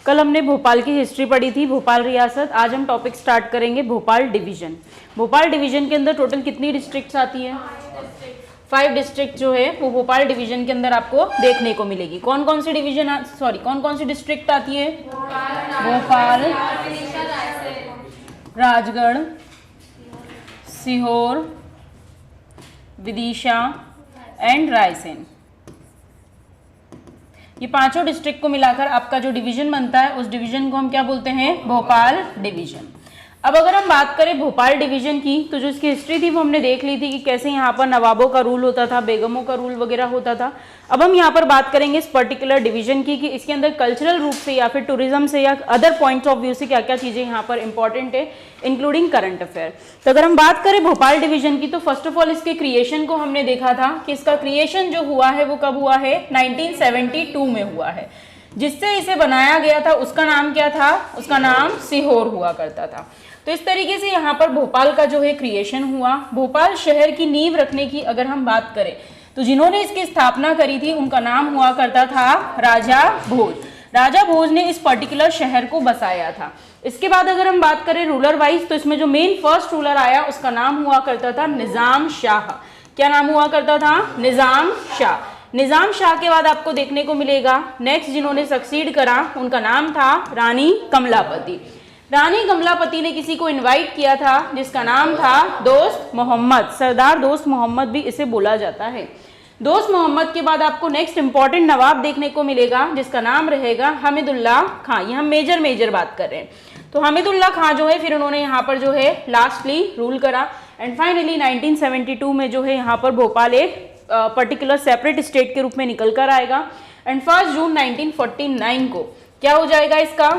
कल हमने भोपाल की हिस्ट्री पढ़ी थी, भोपाल रियासत। आज हम टॉपिक स्टार्ट करेंगे भोपाल डिवीजन। भोपाल डिवीजन के अंदर टोटल कितनी डिस्ट्रिक्ट्स आती है? 5 डिस्ट्रिक्ट जो है वो भोपाल डिवीजन के अंदर आपको देखने को मिलेगी। कौन कौन सी डिवीजन कौन कौन सी डिस्ट्रिक्ट आती है? भोपाल, राजगढ़, सीहोर, विदिशा एंड रायसेन। ये पांचों डिस्ट्रिक्ट को मिलाकर आपका जो डिवीजन बनता है उस डिवीजन को हम क्या बोलते हैं? भोपाल डिवीजन। अब अगर हम बात करें भोपाल डिवीजन की, तो जो इसकी हिस्ट्री थी वो हमने देख ली थी कि कैसे यहाँ पर नवाबों का रूल होता था, बेगमों का रूल वगैरह होता था। अब हम यहाँ पर बात करेंगे इस पर्टिकुलर डिवीजन की कि इसके अंदर कल्चरल रूप से या फिर टूरिज्म से या अदर पॉइंट्स ऑफ व्यू से क्या क्या चीजें यहाँ पर इंपॉर्टेंट है, इंक्लूडिंग करंट अफेयर। तो अगर हम बात करें भोपाल डिवीजन की, तो फर्स्ट ऑफ ऑल इसके क्रिएशन को हमने देखा था कि इसका क्रिएशन जो हुआ है वो कब हुआ है? 1972 में हुआ है। जिससे इसे बनाया गया था उसका नाम क्या था? उसका नाम सीहोर हुआ करता था। तो इस तरीके से यहाँ पर भोपाल का जो है क्रिएशन हुआ। भोपाल शहर की नींव रखने की अगर हम बात करें तो जिन्होंने इसकी स्थापना करी थी उनका नाम हुआ करता था राजा भोज। राजा भोज ने इस पर्टिकुलर शहर को बसाया था। इसके बाद अगर हम बात करें रूलर वाइज, तो इसमें जो मेन फर्स्ट रूलर आया उसका नाम हुआ करता था निजाम शाह। क्या नाम हुआ करता था? निजाम शाह। निजाम शाह के बाद आपको देखने को मिलेगा नेक्स्ट जिन्होंने सक्सीड करा उनका नाम था रानी कमलापति। रानी कमलापति ने किसी को इनवाइट किया था जिसका नाम था दोस्त मोहम्मद। सरदार दोस्त मोहम्मद भी इसे बोला जाता है। दोस्त मोहम्मद के बाद आपको नेक्स्ट इंपॉर्टेंट नवाब देखने को मिलेगा जिसका नाम रहेगा हमीदुल्लाह खां। ये हम मेजर बात कर रहे हैं। तो हमीदुल्लाह खां जो है फिर उन्होंने यहाँ पर जो है लास्टली रूल करा एंड फाइनली 1972 में जो है यहाँ पर भोपाल एक पर्टिकुलर सेपरेट स्टेट के रूप में निकल कर आएगा एंड 1 जून 1949 को क्या हो जाएगा? इसका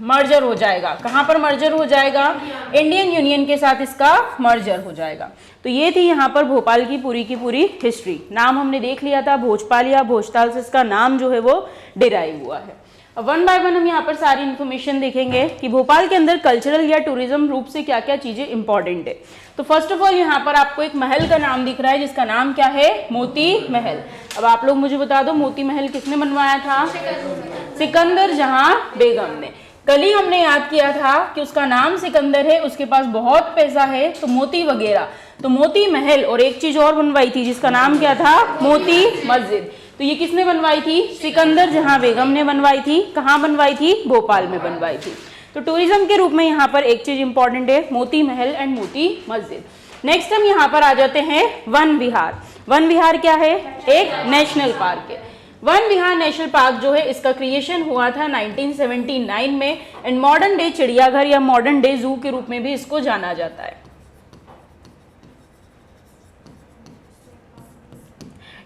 मर्जर हो जाएगा। कहां पर मर्जर हो जाएगा? इंडियन यूनियन के साथ इसका मर्जर हो जाएगा। तो ये थी यहाँ पर भोपाल की पूरी हिस्ट्री। नाम हमने देख लिया था भोजपाल या भोजताल से इसका नाम जो है वो डिराइव हुआ है। अब वन बाय वन हम यहाँ पर सारी इन्फॉर्मेशन देखेंगे कि भोपाल के अंदर कल्चरल या टूरिज्म रूप से क्या क्या चीजें इंपॉर्टेंट है। तो फर्स्ट ऑफ ऑल यहाँ पर आपको एक महल का नाम दिख रहा है जिसका नाम क्या है? मोती महल। अब आप लोग मुझे बता दो मोती महल किसने बनवाया था? सिकंदर जहां बेगम ने। कल ही हमने याद किया था कि उसका नाम सिकंदर है, उसके पास बहुत पैसा है, तो मोती वगैरह, तो मोती महल और एक चीज और बनवाई थी जिसका नाम क्या था? मोती मस्जिद। तो ये किसने बनवाई थी? सिकंदर जहां बेगम ने बनवाई थी। कहाँ बनवाई थी? भोपाल में बनवाई थी। तो टूरिज्म के रूप में यहाँ पर एक चीज इंपॉर्टेंट है मोती महल एंड मोती मस्जिद। नेक्स्ट हम यहाँ पर आ जाते हैं वन विहार। वन विहार क्या है? एक नेशनल पार्क है। वन विहार नेशनल पार्क जो है इसका क्रिएशन हुआ था 1979 में एंड मॉडर्न डे चिड़ियाघर या मॉडर्न डे जू के रूप में भी इसको जाना जाता है।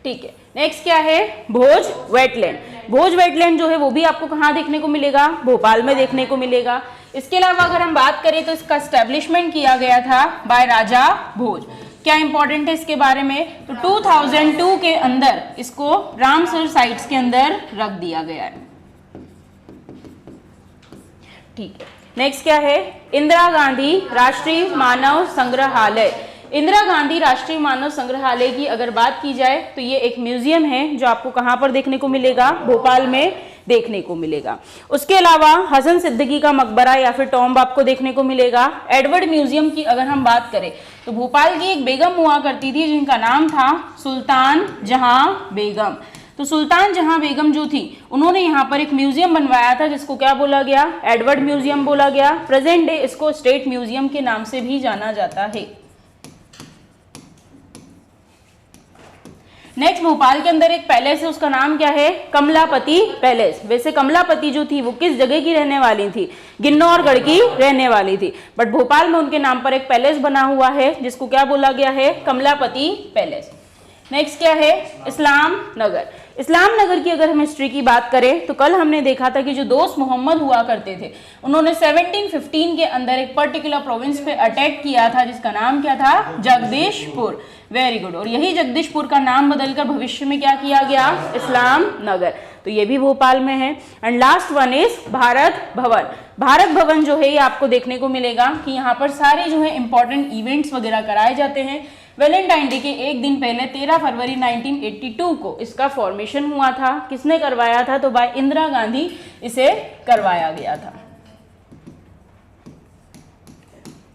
ठीक है, नेक्स्ट क्या है? भोज वेटलैंड। भोज वेटलैंड जो है वो भी आपको कहाँ देखने को मिलेगा? भोपाल में देखने को मिलेगा। इसके अलावा अगर हम बात करें तो इसका एस्टेब्लिशमेंट किया गया था बाय राजा भोज। क्या इंपॉर्टेंट है इसके बारे में? तो 2002 के अंदर इसको रामसर साइट्स के अंदर रख दिया गया है। ठीक है, नेक्स्ट क्या है? इंदिरा गांधी राष्ट्रीय मानव संग्रहालय। इंदिरा गांधी राष्ट्रीय मानव संग्रहालय की अगर बात की जाए तो ये एक म्यूजियम है जो आपको कहाँ पर देखने को मिलेगा? भोपाल में देखने को मिलेगा। उसके अलावा हसन सिद्दीकी का मकबरा या फिर टॉम्ब आपको देखने को मिलेगा। एडवर्ड म्यूजियम की अगर हम बात करें तो भोपाल की एक बेगम हुआ करती थी जिनका नाम था सुल्तान जहां बेगम। तो सुल्तान जहां बेगम जो थी उन्होंने यहाँ पर एक म्यूजियम बनवाया था जिसको क्या बोला गया? एडवर्ड म्यूजियम बोला गया। प्रेजेंट डे इसको स्टेट म्यूजियम के नाम से भी जाना जाता है। नेक्स्ट भोपाल के अंदर एक पैलेस है, उसका नाम क्या है? कमलापति पैलेस। वैसे कमलापति जो थी वो किस जगह की रहने वाली थी? गिन्नौरगढ़ की रहने वाली थी, बट भोपाल में उनके नाम पर एक पैलेस बना हुआ है जिसको क्या बोला गया है? कमलापति पैलेस। नेक्स्ट क्या है? इस्लाम नगर। इस्लाम नगर की अगर हम हिस्ट्री की बात करें तो कल हमने देखा था कि जो दोस्त मोहम्मद हुआ करते थे उन्होंने 1715 के अंदर एक पर्टिकुलर प्रोविंस पे अटैक किया था जिसका नाम क्या था? जगदीशपुर। Very good. और यही जगदीशपुर का नाम बदलकर भविष्य में क्या किया गया? इस्लाम नगर। तो ये भी भोपाल में है। And last one is Bharat Bhavan. Bharat Bhavan जो है ये आपको देखने को मिलेगा कि यहाँ पर सारे जो है इंपॉर्टेंट इवेंट्स वगैरह कराए जाते हैं। वैलेंटाइन डे के एक दिन पहले 13 फरवरी 1982 को इसका फॉर्मेशन हुआ था। किसने करवाया था? तो बाय इंदिरा गांधी इसे करवाया गया था।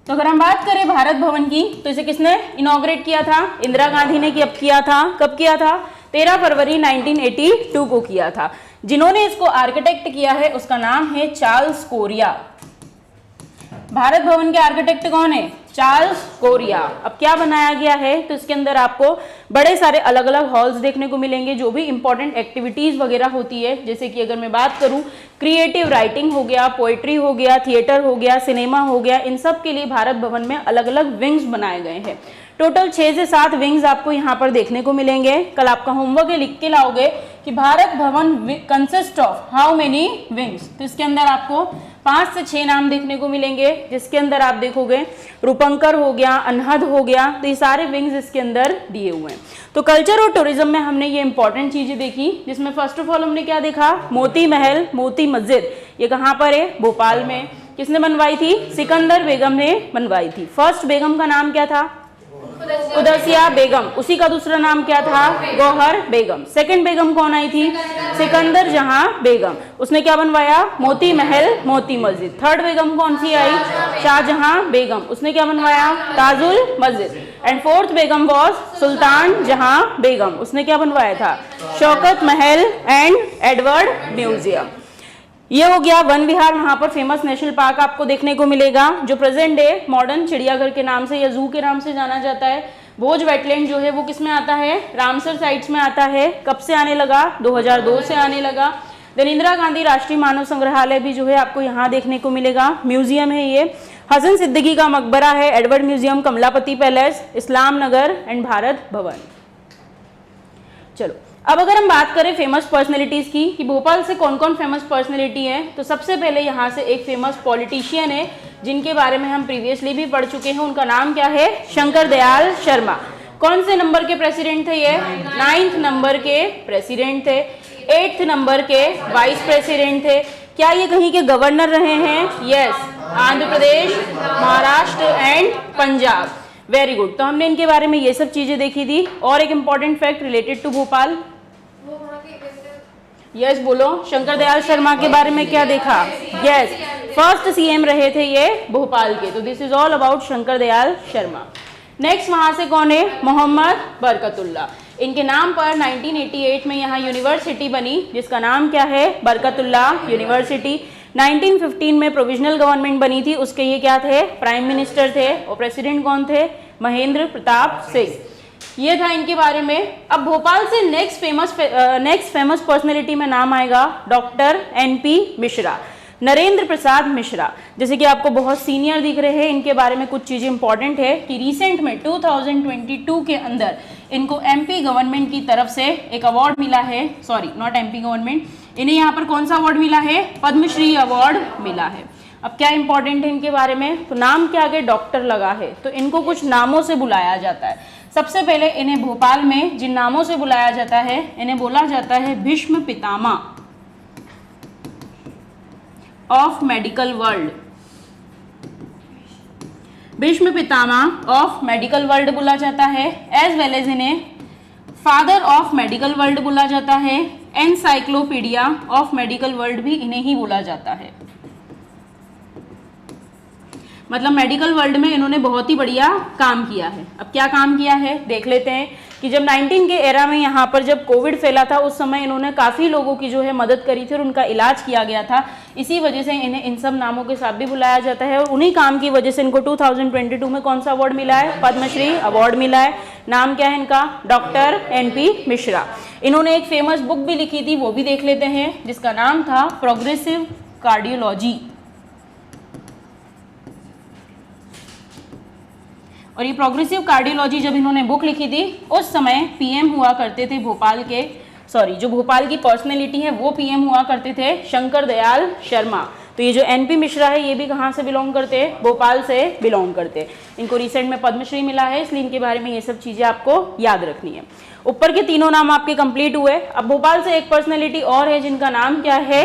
तो अगर हम बात करें भारत भवन की, तो इसे किसने इनॉग्रेट किया था? इंदिरा गांधी ने किया था। कब किया था? 13 फरवरी 1982 को किया था। जिन्होंने इसको आर्किटेक्ट किया है उसका नाम है चार्ल्स कोरिया। भारत भवन के आर्किटेक्ट कौन है? Charles Korea. अब क्या बनाया गया है? तो इसके अंदर आपको बड़े सारे अलग अलग हॉल्स देखने को मिलेंगे, जो भी इंपॉर्टेंट एक्टिविटीज वगैरह होती है, जैसे कि अगर मैं बात करूं क्रिएटिव राइटिंग हो गया, पोएट्री हो गया, थिएटर हो गया, सिनेमा हो गया, इन सब के लिए भारत भवन में अलग अलग विंग्स बनाए गए हैं। टोटल 6 से 7 विंग्स आपको यहाँ पर देखने को मिलेंगे। कल आपका होमवर्क है, लिख के लाओगे कि Bharat Bhavan consist of how many wings. तो इसके अंदर आपको 5 से 6 नाम देखने को मिलेंगे, जिसके अंदर आप देखोगे रूपंकर हो गया, अनहद हो गया, तो ये सारे विंग्स इसके अंदर दिए हुए हैं। तो कल्चर और टूरिज्म में हमने ये इंपॉर्टेंट चीजें देखी, जिसमें फर्स्ट ऑफ ऑल हमने क्या देखा? मोती महल, मोती मस्जिद। ये कहाँ पर है? भोपाल में। किसने बनवाई थी? सिकंदर बेगम ने बनवाई थी। फर्स्ट बेगम का नाम क्या था? उदसिया बेगम। उसी का दूसरा नाम क्या था? गौहर बेगम। सेकंड बेगम कौन आई थी? सिकंदर जहां बेगम। उसने क्या बनवाया? मोती महल, मोती मस्जिद। थर्ड बेगम कौन सी आई? शाहजहां बेगम। उसने क्या बनवाया? Tajul Masjid. And fourth Begum was सुल्तान जहां बेगम। उसने क्या बनवाया था? शौकत महल एंड एडवर्ड म्यूजियम। ये हो गया वन विहार। वहां पर फेमस नेशनल पार्क आपको देखने को मिलेगा, जो प्रेजेंट डे मॉडर्न चिड़ियाघर के नाम से या जू के नाम से जाना जाता है। भोज वेटलैंड जो है वो किस में आता है? रामसर साइट्स में आता है। कब से आने लगा? 2002 से आने लगा। देन इंदिरा गांधी राष्ट्रीय मानव संग्रहालय भी जो है आपको यहाँ देखने को मिलेगा, म्यूजियम है ये। हसन सिद्दीकी का मकबरा है, Edward museum, Kamlapati palace, Islam Nagar and Bharat Bhavan. चलो अब अगर हम बात करें फेमस पर्सनैलिटीज की कि भोपाल से कौन कौन फेमस पर्सनैलिटी है, तो सबसे पहले यहाँ से एक फेमस पॉलिटिशियन है जिनके बारे में हम प्रीवियसली भी पढ़ चुके हैं। उनका नाम क्या है? शंकर दयाल शर्मा। कौन से नंबर के प्रेसिडेंट थे ये? 9th नंबर के प्रेसिडेंट थे। 8th नंबर के वाइस प्रेसिडेंट थे। क्या ये कहीं के गवर्नर रहे हैं? Yes, Andhra Pradesh, Maharashtra and Punjab. Very good. तो हमने इनके बारे में ये सब चीजें देखी थी। और एक important fact related to Bhopal. Yes बोलो, शंकर दयाल शर्मा के बारे में क्या देखा? यस, फर्स्ट सीएम रहे थे ये भोपाल के। तो this is all about Shankar Dayal Sharma. Next वहां से कौन है? मोहम्मद बरकतुल्ला। इनके नाम पर 1988 में यहाँ यूनिवर्सिटी बनी, जिसका नाम क्या है? बरकतुल्ला यूनिवर्सिटी। 1915 में प्रोविजनल गवर्नमेंट बनी थी, उसके ये क्या थे? प्राइम मिनिस्टर थे। और प्रेसिडेंट कौन थे? महेंद्र प्रताप सिंह। ये था इनके बारे में। अब भोपाल से नेक्स्ट फेमस पर्सनैलिटी में नाम आएगा डॉक्टर एनपी मिश्रा, नरेंद्र प्रसाद मिश्रा। जैसे कि आपको बहुत सीनियर दिख रहे हैं, इनके बारे में कुछ चीजें इंपॉर्टेंट है कि रिसेंट में 2022 के अंदर इनको एमपी गवर्नमेंट की तरफ से एक अवार्ड मिला है। सॉरी, नॉट एमपी गवर्नमेंट, इन्हें यहाँ पर कौन सा अवार्ड मिला है? पद्मश्री अवार्ड मिला है। अब क्या इंपॉर्टेंट है इनके बारे में? तो नाम के आगे डॉक्टर लगा है, तो इनको कुछ नामों से बुलाया जाता है। सबसे पहले इन्हें भोपाल में जिन नामों से बुलाया जाता है, इन्हें बोला जाता है Bhishma Pitamah of medical world. Bhishma Pitamah of medical world बोला जाता है। एज वेल एज इन्हें फादर ऑफ मेडिकल वर्ल्ड बोला जाता है। एनसाइक्लोपीडिया ऑफ मेडिकल वर्ल्ड भी इन्हें ही बोला जाता है। मतलब मेडिकल वर्ल्ड में इन्होंने बहुत ही बढ़िया काम किया है। अब क्या काम किया है देख लेते हैं कि जब 19 के एरा में यहाँ पर जब कोविड फैला था, उस समय इन्होंने काफ़ी लोगों की जो है मदद करी थी और उनका इलाज किया गया था। इसी वजह से इन्हें इन सब नामों के साथ भी बुलाया जाता है। और उन्हीं काम की वजह से इनको 2022 में कौन सा अवार्ड मिला है? पद्मश्री अवार्ड मिला है। नाम क्या है इनका? Doctor NP Mishra. इन्होंने एक फेमस बुक भी लिखी थी, वो भी देख लेते हैं, जिसका नाम था प्रोग्रेसिव कार्डियोलॉजी। और ये प्रोग्रेसिव कार्डियोलॉजी जब इन्होंने बुक लिखी थी, उस समय पीएम हुआ करते थे भोपाल के, जो भोपाल की पर्सनैलिटी है वो पीएम हुआ करते थे शंकर दयाल शर्मा। तो ये जो एनपी मिश्रा है, ये भी कहाँ से बिलोंग करते हैं? भोपाल से बिलोंग करते हैं। इनको रिसेंट में पद्मश्री मिला है, इसलिए इनके बारे में ये सब चीजें आपको याद रखनी है। ऊपर के तीनों नाम आपके कंप्लीट हुए। अब भोपाल से एक पर्सनैलिटी और है जिनका नाम क्या है?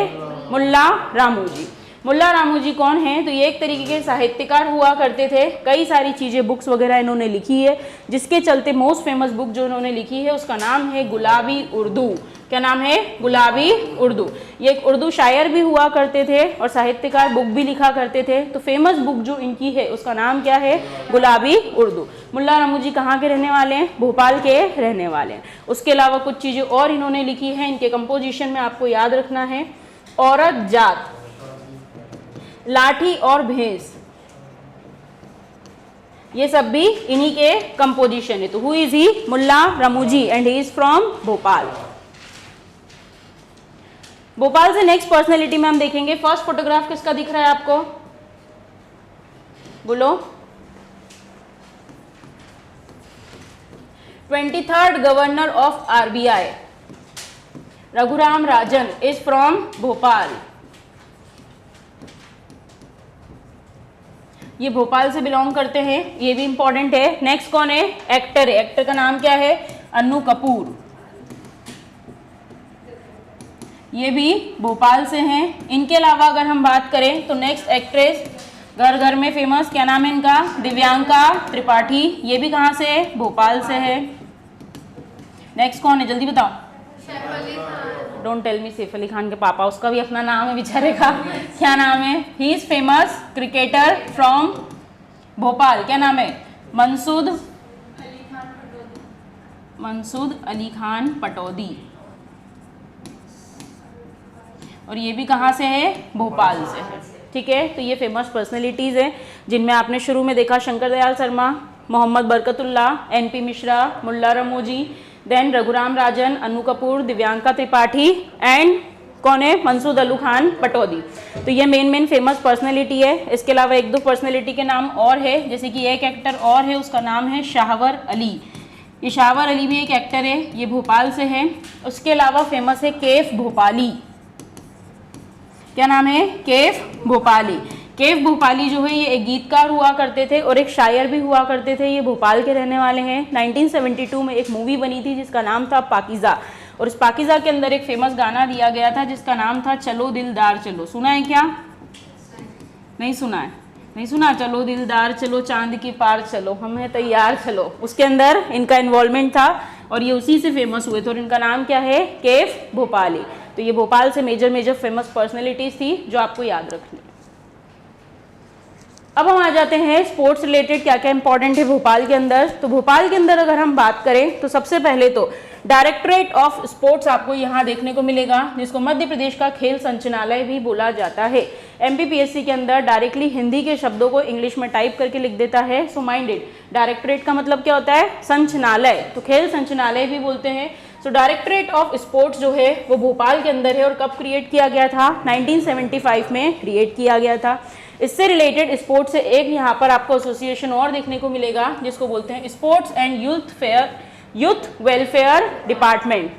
मुल्ला रामू जी। मुल्ला रामू जी कौन हैं? तो ये एक तरीके के साहित्यकार हुआ करते थे, कई सारी चीज़ें बुक्स वगैरह इन्होंने लिखी है, जिसके चलते मोस्ट फेमस बुक जो इन्होंने लिखी है उसका नाम है गुलाबी उर्दू। क्या नाम है? गुलाबी उर्दू। ये एक उर्दू शायर भी हुआ करते थे और साहित्यकार, बुक भी लिखा करते थे। तो फेमस बुक जो इनकी है उसका नाम क्या है? गुलाबी उर्दू। मुल्ला रामू जी कहाँ के रहने वाले हैं? भोपाल के रहने वाले हैं। उसके अलावा कुछ चीज़ें और इन्होंने लिखी हैं, इनके कंपोजिशन में आपको याद रखना है, औरत जात, लाठी और भैंस, ये सब भी इन्हीं के कंपोजिशन है। तो who is he? Mulla Ramu ji and he is from Bhopal. Bhopal से नेक्स्ट पर्सनैलिटी में हम देखेंगे, फर्स्ट फोटोग्राफ किसका दिख रहा है आपको? बोलो। 23rd governor of RBI Raghuram Rajan is from Bhopal. ये भोपाल से बिलोंग करते हैं, ये भी इंपॉर्टेंट है। नेक्स्ट कौन है? एक्टर है। एक्टर का नाम क्या है? अन्नू कपूर, ये भी भोपाल से हैं। इनके अलावा अगर हम बात करें तो नेक्स्ट एक्ट्रेस घर घर में फेमस, क्या नाम है इनका? दिव्यांका त्रिपाठी, ये भी कहाँ से है? भोपाल से है। नेक्स्ट कौन है? जल्दी बताओ। Don't tell me Saif Ali Khan के पापा, उसका भी अपना नाम है बेचारे का। क्या नाम है? He is famous cricketer from Bhopal. क्या नाम है? मंसूद अली खान पटौदी, और ये भी कहाँ से है? भोपाल से है। ठीक है, तो ये फेमस पर्सनैलिटीज़ हैं जिनमें आपने शुरू में देखा Shankar Dayal Sharma, Mohammad Barkatullah, NP Mishra, Mulla Ramu ji, then Raghuram Rajan, Annu Kapoor, Divyanka Tripathi and कौन है? मंसूद अली खान पटौदी। तो ये मेन फेमस पर्सनैलिटी है। इसके अलावा एक दो पर्सनैलिटी के नाम और है, जैसे कि एक एक्टर और है, उसका नाम है शाहवर अली। ये शाहवर अली भी एक एक्टर है, ये भोपाल से है। उसके अलावा फेमस है कैफ भोपाली। क्या नाम है? कैफ भोपाली। कैफ भोपाली जो है ये एक गीतकार हुआ करते थे और एक शायर भी हुआ करते थे। ये भोपाल के रहने वाले हैं। 1972 में एक मूवी बनी थी जिसका नाम था पाकीज़ा, और इस पाकीज़ा के अंदर एक फेमस गाना दिया गया था जिसका नाम था चलो दिलदार चलो। सुना है क्या? नहीं सुना है? नहीं सुना? चलो दिलदार चलो, चांद के पार चलो, हम हैं तैयार चलो, उसके अंदर इनका इन्वॉल्वमेंट था और ये उसी से फेमस हुए थे। और इनका नाम क्या है? कैफ भोपाली। तो ये भोपाल से मेजर फेमस पर्सनैलिटीज थी जो आपको याद रखनी। अब हम आ जाते हैं स्पोर्ट्स रिलेटेड क्या क्या इंपॉर्टेंट है भोपाल के अंदर। तो भोपाल के अंदर अगर हम बात करें तो सबसे पहले तो डायरेक्टरेट ऑफ स्पोर्ट्स आपको यहाँ देखने को मिलेगा, जिसको मध्य प्रदेश का खेल संचालनालय भी बोला जाता है। एमपीपीएससी के अंदर डायरेक्टली हिंदी के शब्दों को इंग्लिश में टाइप करके लिख देता है। सो माइंडेड, डायरेक्टरेट का मतलब क्या होता है? संचालनालय, तो खेल संचालनालय भी बोलते हैं। सो डायरेक्टरेट ऑफ स्पोर्ट्स जो है वो भोपाल के अंदर है और कब क्रिएट किया गया था? 1975 में क्रिएट किया गया था। इससे रिलेटेड स्पोर्ट्स से एक यहाँ पर आपको एसोसिएशन और देखने को मिलेगा जिसको बोलते हैं sports and youth welfare department.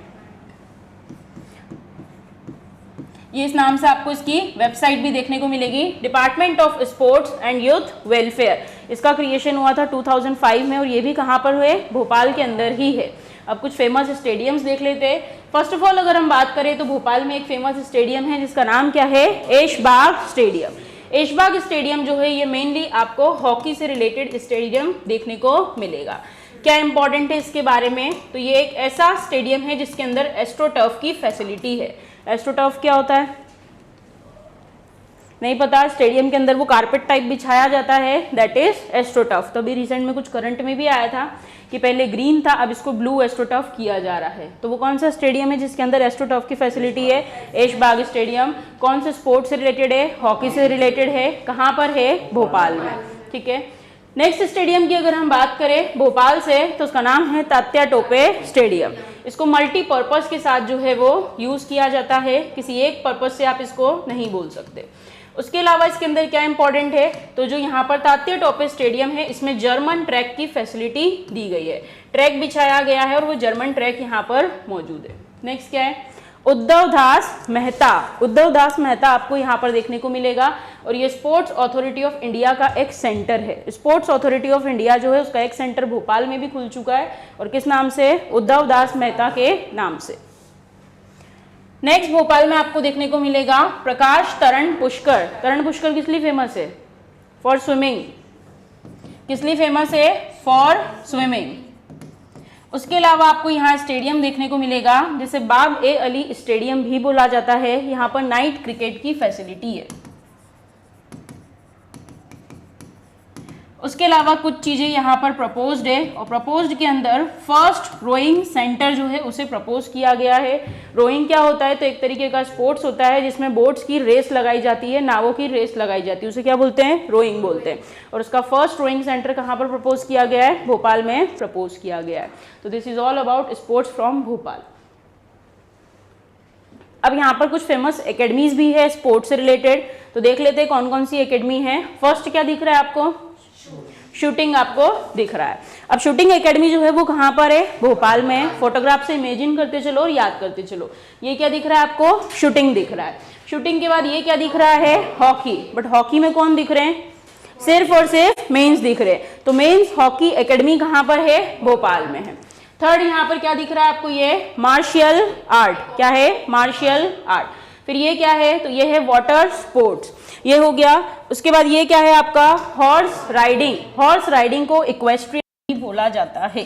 ये इस नाम से आपको इसकी वेबसाइट भी देखने को मिलेगी, department of sports and youth welfare. इसका क्रिएशन हुआ था 2005 में और ये भी कहाँ पर हुए? भोपाल के अंदर ही है। अब कुछ फेमस स्टेडियम्स देख लेते हैं। फर्स्ट ऑफ ऑल अगर हम बात करें तो भोपाल में एक फेमस स्टेडियम है जिसका नाम क्या है? ऐशबाग स्टेडियम। ऐशबाग स्टेडियम जो है ये मेनली आपको हॉकी से रिलेटेड स्टेडियम देखने को मिलेगा। क्या इंपॉर्टेंट है इसके बारे में? तो ये एक ऐसा स्टेडियम है जिसके अंदर एस्ट्रोटर्फ की फैसिलिटी है। एस्ट्रोटर्फ क्या होता है? नहीं पता? स्टेडियम के अंदर वो कारपेट टाइप बिछाया जाता है, दैट इज एस्ट्रोटर्फ। तो अभी रिसेंट में कुछ करंट में भी आया था कि पहले ग्रीन था, अब इसको ब्लू एस्ट्रोटर्फ किया जा रहा है। तो वो कौन सा स्टेडियम है जिसके अंदर एस्ट्रोटर्फ की फैसिलिटी है? ऐशबाग स्टेडियम। कौन से स्पोर्ट्स से रिलेटेड है? हॉकी से रिलेटेड है। कहाँ पर है? भोपाल में। ठीक है, नेक्स्ट स्टेडियम की अगर हम बात करें भोपाल से तो उसका नाम है तात्या टोपे स्टेडियम। इसको मल्टीपर्पज़ के साथ जो है वो यूज़ किया जाता है, किसी एक पर्पज़ से आप इसको नहीं बोल सकते। उसके अलावा इसके अंदर क्या इंपॉर्टेंट है? तो जो यहाँ पर तात्या टोपे स्टेडियम है इसमें जर्मन ट्रैक की फैसिलिटी दी गई है, ट्रैक बिछाया गया है और वो जर्मन ट्रैक यहाँ पर मौजूद है। नेक्स्ट क्या है? उद्धव दास मेहता। उद्धव दास मेहता आपको यहाँ पर देखने को मिलेगा और ये स्पोर्ट्स अथॉरिटी ऑफ इंडिया का एक सेंटर है। स्पोर्ट्स अथॉरिटी ऑफ इंडिया जो है उसका एक सेंटर भोपाल में भी खुल चुका है और किस नाम से? उद्धव दास मेहता के नाम से। नेक्स्ट भोपाल में आपको देखने को मिलेगा प्रकाश तरण पुष्कर। तरण पुष्कर किस लिए फेमस है? For swimming. किस लिए फेमस है? For swimming. उसके अलावा आपको यहाँ स्टेडियम देखने को मिलेगा जिसे बाब ए अली स्टेडियम भी बोला जाता है। यहाँ पर नाइट क्रिकेट की फैसिलिटी है। उसके अलावा कुछ चीज़ें यहाँ पर प्रपोज्ड है और प्रपोज्ड के अंदर फर्स्ट रोइंग सेंटर जो है उसे प्रपोज किया गया है। रोइंग क्या होता है? तो एक तरीके का स्पोर्ट्स होता है जिसमें बोट्स की रेस लगाई जाती है, नावों की रेस लगाई जाती है, उसे क्या बोलते हैं? रोइंग बोलते हैं। और उसका फर्स्ट रोइंग सेंटर कहाँ पर प्रपोज किया गया है? भोपाल में प्रपोज किया गया है। तो this is all about sports from Bhopal. अब यहाँ पर कुछ फेमस एकेडमीज भी है स्पोर्ट्स से रिलेटेड, तो देख लेते हैं कौन कौन सी एकेडमी है। फर्स्ट क्या दिख रहा है आपको? शूटिंग आपको दिख रहा है। अब शूटिंग एकेडमी जो है वो कहाँ पर है? भोपाल में। फोटोग्राफ से इमेजिन करते चलो और याद करते चलो। ये क्या दिख रहा है आपको? शूटिंग दिख रहा है। शूटिंग के बाद ये क्या दिख रहा है? हॉकी। बट हॉकी में कौन दिख रहे हैं? सिर्फ और सिर्फ मेंस दिख रहे हैं। तो मेंस हॉकी एकेडमी कहाँ पर है? भोपाल में है। थर्ड यहाँ पर क्या दिख रहा है आपको? ये मार्शियल आर्ट। क्या है? Martial art. फिर ये क्या है? तो ये है वाटर स्पोर्ट्स, ये हो गया। उसके बाद ये क्या है आपका? Horse riding. हॉर्स राइडिंग को इक्वेस्ट्रियन बोला जाता है।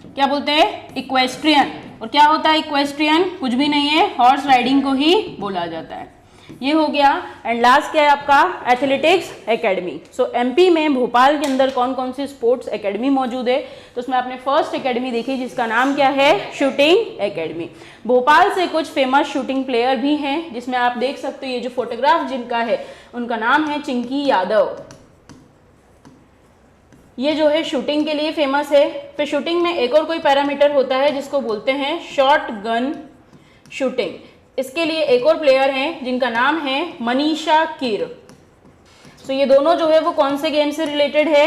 क्या बोलते हैं? इक्वेस्ट्रियन। और क्या होता है इक्वेस्ट्रियन? कुछ भी नहीं है, हॉर्स राइडिंग को ही बोला जाता है। ये हो गया। एंड लास्ट क्या है आपका? Athletics academy. सो एमपी में भोपाल के अंदर कौन कौन सी स्पोर्ट्स एकेडमी मौजूद है? तो उसमें आपने फर्स्ट एकेडमी देखी जिसका नाम क्या है? Shooting academy. भोपाल से कुछ फेमस शूटिंग प्लेयर भी हैं जिसमें आप देख सकते हो ये जो फोटोग्राफ जिनका है उनका नाम है चिंकी यादव। ये जो है शूटिंग के लिए फेमस है। फिर शूटिंग में एक और कोई पैरामीटर होता है जिसको बोलते हैं शॉर्ट गन शूटिंग। इसके लिए एक और प्लेयर हैं जिनका नाम है मनीषा कीर। तो ये दोनों जो है वो कौन से गेम से रिलेटेड है?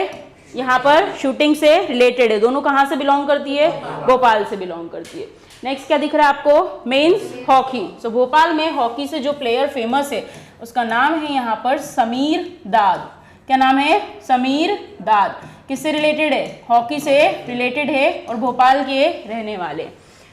यहाँ पर शूटिंग से रिलेटेड है। दोनों कहाँ से बिलोंग करती है? भोपाल से बिलोंग करती है। नेक्स्ट क्या दिख रहा है आपको? Men's hockey. सो भोपाल में हॉकी से जो प्लेयर फेमस है उसका नाम है यहाँ पर समीर दाद। क्या नाम है? समीर दाद। किससे रिलेटेड है? हॉकी से रिलेटेड है और भोपाल के रहने वाले।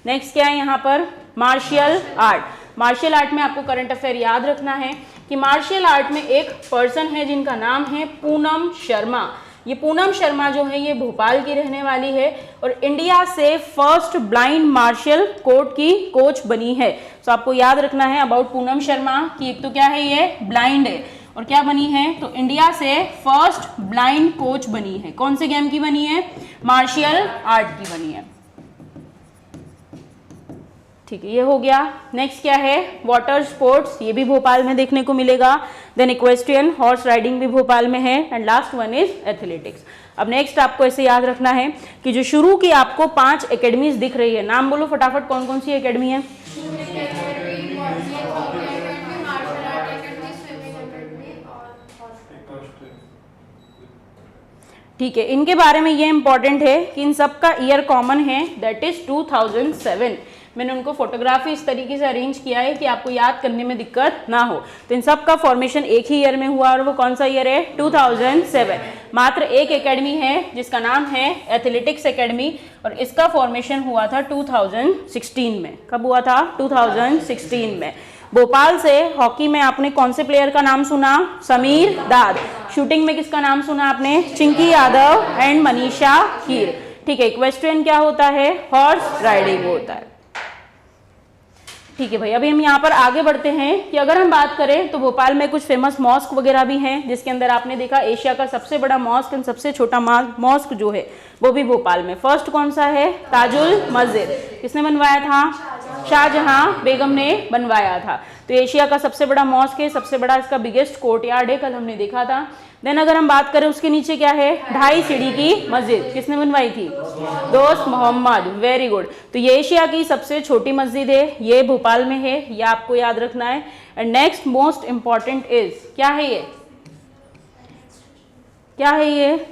नेक्स्ट क्या है यहाँ पर? Martial art. मार्शियल आर्ट में आपको करंट अफेयर याद रखना है कि मार्शियल आर्ट में एक पर्सन है जिनका नाम है पूनम शर्मा। ये पूनम शर्मा जो है ये भोपाल की रहने वाली है और इंडिया से फर्स्ट ब्लाइंड मार्शियल कोर्ट की कोच बनी है। तो आपको याद रखना है अबाउट पूनम शर्मा कि एक तो क्या है, ये ब्लाइंड है और क्या बनी है? तो इंडिया से फर्स्ट ब्लाइंड कोच बनी है। कौन से गेम की बनी है? मार्शियल आर्ट की बनी है। ठीक है, ये हो गया। नेक्स्ट क्या है? वाटर स्पोर्ट्स, ये भी भोपाल में देखने को मिलेगा। देन इक्वेस्ट्रियन हॉर्स राइडिंग भी भोपाल में है and last one is athletics. अब नेक्स्ट आपको ऐसे याद रखना है कि जो शुरू की आपको 5 एकेडमीज दिख रही है, नाम बोलो फटाफट कौन कौन सी एकेडमी है? ठीक है, इनके बारे में ये इंपॉर्टेंट है कि इन सब का ईयर कॉमन है, दैट इज 2007। मैंने उनको फोटोग्राफी इस तरीके से अरेंज किया है कि आपको याद करने में दिक्कत ना हो। तो इन सब का फॉर्मेशन एक ही ईयर में हुआ और वो कौन सा ईयर है? 2007। मात्र एक एकेडमी है जिसका नाम है एथलेटिक्स एकेडमी और इसका फॉर्मेशन हुआ था 2016 में। कब हुआ था? 2016 में। भोपाल से हॉकी में आपने कौन से प्लेयर का नाम सुना? समीर दाद। शूटिंग में किसका नाम सुना आपने? चिंकी यादव एंड मनीषा कीर। ठीक है, इक्वेस्ट्रियन क्या होता है? हॉर्स राइडिंग होता है। ठीक है भाई, अभी हम यहाँ पर आगे बढ़ते हैं कि अगर हम बात करें तो भोपाल में कुछ फेमस मॉस्क वगैरह भी हैं, जिसके अंदर आपने देखा एशिया का सबसे बड़ा मॉस्क एंड सबसे छोटा मॉस्क जो है वो भी भोपाल में। फर्स्ट कौन सा है? ताजुल मस्जिद। किसने बनवाया था? शाहजहां बेगम ने बनवाया था। तो एशिया का सबसे बड़ा मॉस्क है, सबसे बड़ा इसका बिगेस्ट कोर्टयार्ड है, कल हमने देखा था। देन अगर हम बात करें उसके नीचे क्या है? 2.5 सीढ़ी की मस्जिद। किसने बनवाई थी? दोस्त मोहम्मद। Very good. तो ये एशिया की सबसे छोटी मस्जिद है, ये भोपाल में है, ये आपको याद रखना है। And next most important is, क्या है ये? क्या है ये?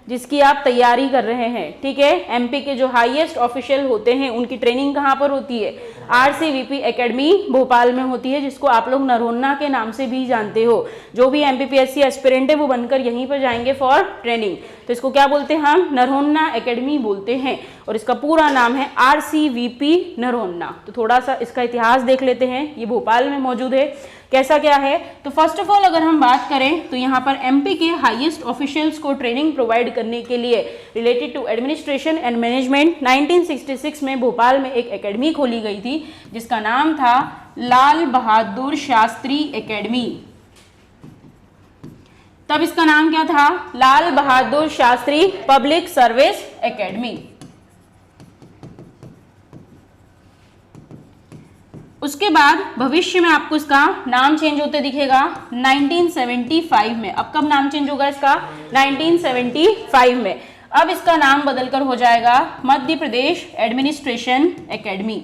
जिसकी आप तैयारी कर रहे हैं, ठीक है। एमपी के जो हाईएस्ट ऑफिशियल होते हैं उनकी ट्रेनिंग कहाँ पर होती है? आरसीवीपी एकेडमी भोपाल में होती है, जिसको आप लोग नरोन्ना के नाम से भी जानते हो। जो भी एमपीपीएससी एस्पिरेंट है वो बनकर यहीं पर जाएंगे फॉर ट्रेनिंग, तो इसको क्या बोलते हैं हम? नरोन्ना एकेडमी बोलते हैं, और इसका पूरा नाम है आरसीवीपी नरोन्ना। तो थोड़ा सा इसका इतिहास देख लेते हैं, ये भोपाल में मौजूद है। कैसा क्या है? तो फर्स्ट ऑफ ऑल अगर हम बात करें तो यहाँ पर एमपी के हाईएस्ट ऑफिशियल्स को ट्रेनिंग प्रोवाइड करने के लिए related to administration and management 1966 में भोपाल में एक एकेडमी खोली गई थी, जिसका नाम था लाल बहादुर शास्त्री एकेडमी। तब इसका नाम क्या था? Lal Bahadur Shastri public service academy. उसके बाद भविष्य में आपको इसका नाम चेंज होते दिखेगा 1975 में। अब कब नाम चेंज होगा इसका? 1975 में। अब इसका नाम बदलकर हो जाएगा मध्य प्रदेश एडमिनिस्ट्रेशन एकेडमी।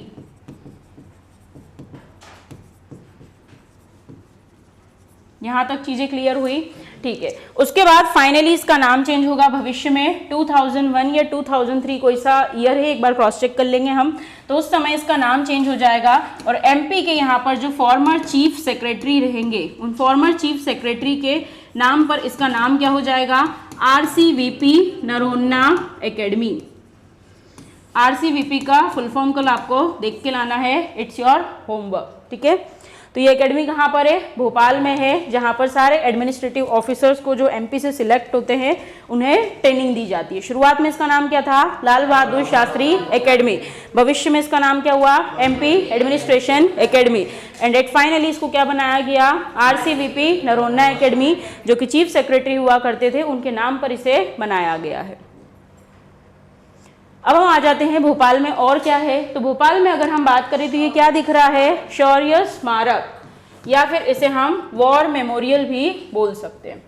यहां तक चीजें क्लियर हुई? ठीक है। उसके बाद फाइनली इसका नाम चेंज होगा भविष्य में 2001 या 2003, कोई सा ईयर है एक बार क्रॉस चेक कर लेंगे हम, तो उस समय इसका नाम चेंज हो जाएगा। और एमपी के यहाँ पर जो फॉर्मर चीफ सेक्रेटरी रहेंगे, उन फॉर्मर चीफ सेक्रेटरी के नाम पर इसका नाम क्या हो जाएगा? RCVP Noronha academy. आरसीवीपी का फुल फॉर्म कल आपको देख के लाना है, इट्स योर होमवर्क, ठीक है। तो ये एकेडमी कहाँ पर है? भोपाल में है, जहाँ पर सारे एडमिनिस्ट्रेटिव ऑफिसर्स को जो एमपी से सिलेक्ट होते हैं उन्हें ट्रेनिंग दी जाती है। शुरुआत में इसका नाम क्या था? लाल बहादुर शास्त्री एकेडमी। भविष्य में इसका नाम क्या हुआ? MP administration academy. And at finally इसको क्या बनाया गया? RCVP Noronha academy. जो कि चीफ सेक्रेटरी हुआ करते थे उनके नाम पर इसे बनाया गया है। अब हम आ जाते हैं भोपाल में और क्या है। तो भोपाल में अगर हम बात करें तो ये क्या दिख रहा है? शौर्य स्मारक, या फिर इसे हम वॉर मेमोरियल भी बोल सकते हैं,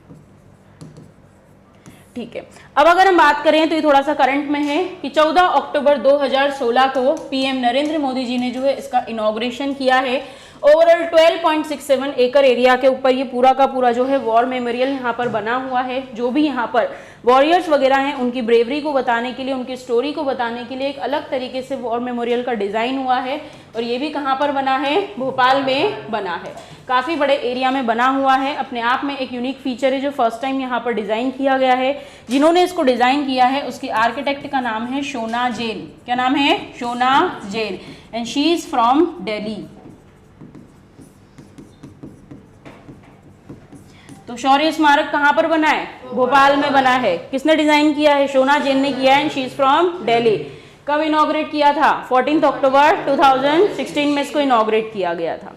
ठीक है। अब अगर हम बात करें तो ये थोड़ा सा करंट में है कि 14 अक्टूबर 2016 को पीएम नरेंद्र मोदी जी ने जो है इसका इनॉग्रेशन किया है। ओवरऑल 12.67 एकड़ एरिया के ऊपर ये पूरा का पूरा जो है वॉर मेमोरियल यहाँ पर बना हुआ है। जो भी यहाँ पर वॉरियर्स वगैरह हैं उनकी ब्रेवरी को बताने के लिए, उनकी स्टोरी को बताने के लिए एक अलग तरीके से वॉर मेमोरियल का डिज़ाइन हुआ है। और ये भी कहाँ पर बना है? भोपाल में बना है। काफ़ी बड़े एरिया में बना हुआ है, अपने आप में एक यूनिक फीचर है जो फर्स्ट टाइम यहाँ पर डिज़ाइन किया गया है। जिन्होंने इसको डिज़ाइन किया है उसकी आर्किटेक्ट का नाम है शोना जैन। क्या नाम है? Shona Jain, and she is from Delhi. तो शौर्य स्मारक कहाँ पर बना है? भोपाल में बना है। किसने डिजाइन किया है? शोना जैन ने किया है, and she is from Delhi. कब इनॉग्रेट किया था? 14 अक्टूबर 2016 में इसको इनॉग्रेट किया गया था।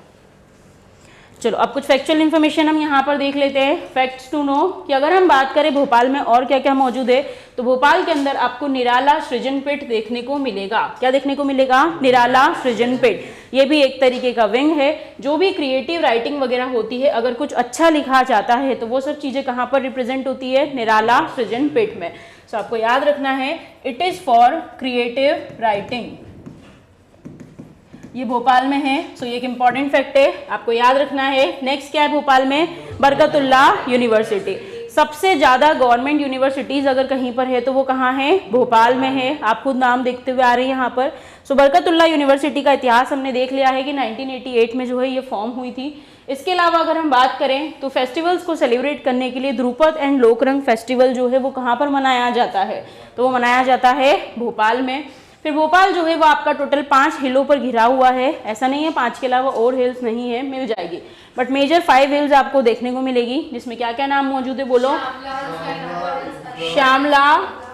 चलो अब कुछ फैक्चुअल इन्फॉर्मेशन हम यहाँ पर देख लेते हैं। फैक्ट्स टू नो कि अगर हम बात करें भोपाल में और क्या क्या मौजूद है, तो भोपाल के अंदर आपको निराला सृजन पीठ देखने को मिलेगा। क्या देखने को मिलेगा? निराला सृजन पीठ। ये भी एक तरीके का विंग है। जो भी क्रिएटिव राइटिंग वगैरह होती है, अगर कुछ अच्छा लिखा जाता है तो वो सब चीज़ें कहाँ पर रिप्रेजेंट होती है? निराला सृजन पीठ में। सो आपको याद रखना है, it is for creative writing. ये भोपाल में है। सो ये एक इंपॉर्टेंट फैक्ट है, आपको याद रखना है। नेक्स्ट क्या है भोपाल में? बरकतुल्लाह यूनिवर्सिटी। सबसे ज़्यादा गवर्नमेंट यूनिवर्सिटीज़ अगर कहीं पर है तो वो कहाँ है? भोपाल में है। आप खुद नाम देखते हुए आ रहे हैं यहाँ पर। सो बरकतुल्लाह यूनिवर्सिटी का इतिहास हमने देख लिया है कि 1988 में जो है ये फॉर्म हुई थी। इसके अलावा अगर हम बात करें तो फेस्टिवल्स को सेलिब्रेट करने के लिए ध्रुपद एंड लोकरंग फेस्टिवल जो है वो कहाँ पर मनाया जाता है? तो वो मनाया जाता है भोपाल में। फिर भोपाल जो है वो आपका टोटल 5 हिलों पर घिरा हुआ है। ऐसा नहीं है 5 के अलावा और हिल्स नहीं है, मिल जाएगी, बट मेजर 5 हिल्स आपको देखने को मिलेगी, जिसमें क्या क्या नाम मौजूद है? बोलो। श्यामला